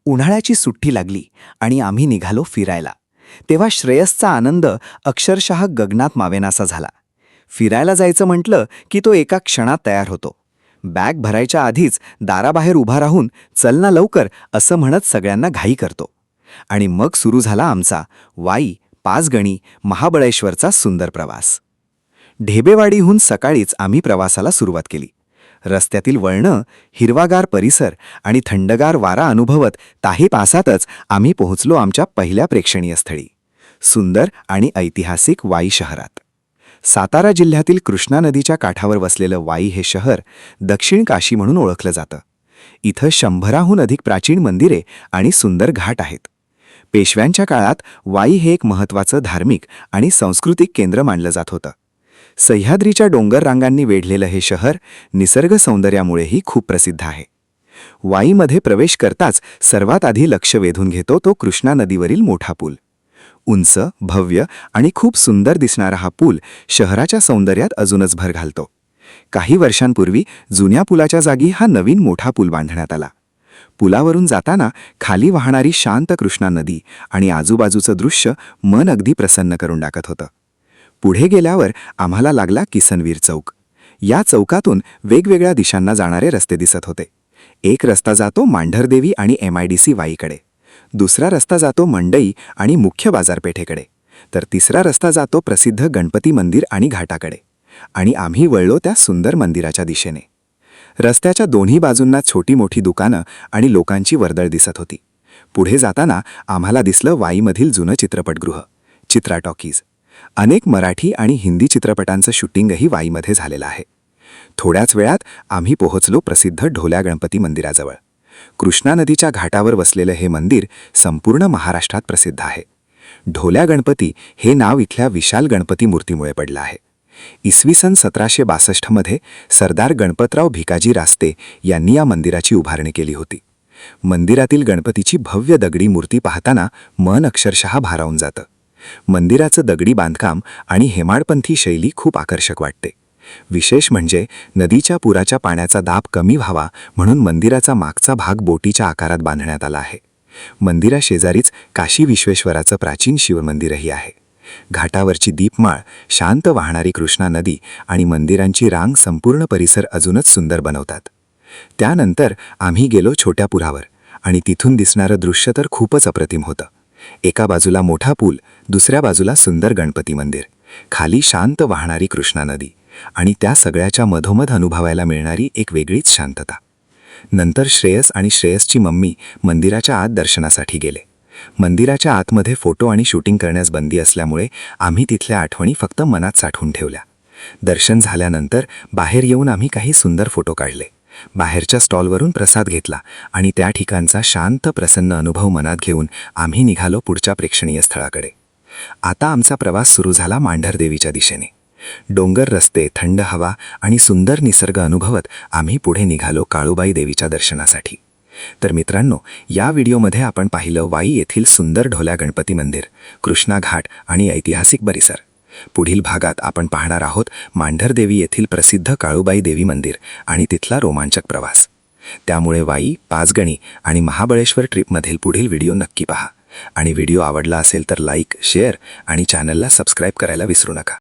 उन्हाळ्याची सुट्टी लागली आणि आम्ही निघालो फिरायला. तेव्हा श्रेयसचा आनंद अक्षरशः गगनात मावेनासा झाला. फिरायला जायचं म्हटलं की तो एका क्षणात तयार होतो. बॅग भरायच्या आधीच दाराबाहेर उभा राहून चल ना लवकर असं म्हणत सगळ्यांना घाई करतो. आणि मग सुरू झाला आमचा वाई, पाचगणी, महाबळेश्वरचा सुंदर प्रवास. ढेबेवाडीहून सकाळीच आम्ही प्रवासाला सुरुवात केली. रस्त्यातील वळणं, हिरवागार परिसर आणि थंडगार वारा अनुभवत काही तासातच आम्ही पोहोचलो आमच्या पहिल्या प्रेक्षणीय स्थळी, सुंदर आणि ऐतिहासिक वाई शहरात. सातारा जिल्ह्यातील कृष्णा नदीच्या काठावर वसलेलं वाई हे शहर दक्षिण काशी म्हणून ओळखलं जातं. इथं 100हून अधिक प्राचीन मंदिरे आणि सुंदर घाट आहेत. पेशव्यांच्या काळात वाई हे एक महत्त्वाचं धार्मिक आणि सांस्कृतिक केंद्र मानलं जात होतं. सह्याद्रीच्या डोंगर रांगांनी वेढलेलं हे शहर निसर्ग सौंदर्यामुळेही खूप प्रसिद्ध आहे. वाईमध्ये प्रवेश करताच सर्वात आधी लक्ष वेधून घेतो तो कृष्णा नदीवरील मोठा पूल. उंच, भव्य आणि खूप सुंदर दिसणारा हा पूल शहराच्या सौंदर्यात अजूनच भर घालतो. काही वर्षांपूर्वी जुन्या पुलाच्या जागी हा नवीन मोठा पूल बांधण्यात आला. पुलावरून जाताना खाली वाहणारी शांत कृष्णा नदी आणि आजूबाजूचं दृश्य मन अगदी प्रसन्न करून टाकत होतं. पुढे गेल्यावर आम्हाला लागला किसनवीर चौक. या चौकातून वेगवेगळ्या दिशांना जाणारे रस्ते दिसत होते. एक रस्ता जातो मांढरदेवी आणि MIDC वाईकडे, दुसरा रस्ता जातो मंडई आणि मुख्य बाजारपेठेकडे, तर तिसरा रस्ता जातो प्रसिद्ध गणपती मंदिर आणि घाटाकडे. आणि आम्ही वळलो त्या सुंदर मंदिराच्या दिशेने. रस्त्याच्या दोन्ही बाजूंना छोटी मोठी दुकानं आणि लोकांची वर्दळ दिसत होती. पुढे जाताना आम्हाला दिसलं वाईमधील जुनं चित्रपटगृह, चित्रा टॉकीज. अनेक मराठी आणि हिंदी चित्रपटांचं शूटिंगही वाईमध्ये झालेलं आहे. थोड्याच वेळात आम्ही पोहोचलो प्रसिद्ध ढोल्या गणपती मंदिराजवळ. कृष्णा नदीच्या घाटावर वसलेलं हे मंदिर संपूर्ण महाराष्ट्रात प्रसिद्ध आहे. ढोल्या गणपती हे नाव इथल्या विशाल गणपती मूर्तीमुळे पडलं आहे. इसवी सन 1762 सरदार गणपतराव भिकाजी रास्ते यांनी या मंदिराची उभारणी केली होती. मंदिरातील गणपतीची भव्य दगडी मूर्ती पाहताना मन अक्षरशः भारावून जातं. मंदिराचं दगडी बांधकाम आणि हेमाडपंथी शैली खूप आकर्षक वाटते. विशेष म्हणजे नदीच्या पुराच्या पाण्याचा दाब कमी व्हावा म्हणून मंदिराचा मागचा भाग बोटीच्या आकारात बांधण्यात आला आहे. मंदिराशेजारीच काशी विश्वेश्वराचं प्राचीन शिवमंदिरही आहे. घाटावरची दीपमाळ, शांत वाहणारी कृष्णा नदी आणि मंदिरांची रांग संपूर्ण परिसर अजूनच सुंदर बनवतात. त्यानंतर आम्ही गेलो छोट्या पुरावर आणि तिथून दिसणारं दृश्य तर खूपच अप्रतिम होतं. एका बाजूला मोठा पूल, दुसऱ्या बाजूला सुंदर गणपती मंदिर, खाली शांत वाहणारी कृष्णा नदी आणि त्या सगळ्याच्या मधोमध अनुभवायला मिळणारी एक वेगळीच शांतता. नंतर श्रेयस आणि श्रेयसची मम्मी मंदिराच्या आत दर्शनासाठी गेले. मंदिराच्या आतमध्ये फोटो आणि शूटिंग करण्यास बंदी असल्यामुळे आम्ही तिथल्या आठवणी फक्त मनात साठवून ठेवल्या. दर्शन झाल्यानंतर बाहेर येऊन आम्ही काही सुंदर फोटो काढले. बाहेरच्या स्टॉलवरून प्रसाद घेतला आणि त्या ठिकाणचा शांत प्रसन्न अनुभव मनात घेऊन आम्ही निघालो पुढच्या प्रेक्षणीय स्थळाकडे. आता आमचा प्रवास सुरू झाला मांढरदेवीच्या दिशेने. डोंगर रस्ते, थंड हवा आणि सुंदर निसर्ग अनुभवत आम्ही पुढे निघालो काळूबाई देवीच्या दर्शनासाठी. तर मित्रांनो, या व्हिडिओमध्ये आपण पाहिलं वाई येथील सुंदर ढोल्या गणपती मंदिर, कृष्णा घाट आणि ऐतिहासिक परिसर. पुढील भागात आपण पाहणार आहोत मांढरदेवी येथील प्रसिद्ध काळूबाई देवी मंदिर आणि तिथला रोमांचक प्रवास. त्यामुळे वाई, पाचगणी आणि महाबळेश्वर ट्रिपमधील पुढील व्हिडिओ नक्की पहा. आणि व्हिडिओ आवडला असेल तर लाईक, शेअर आणि चॅनलला सबस्क्राईब करायला विसरू नका.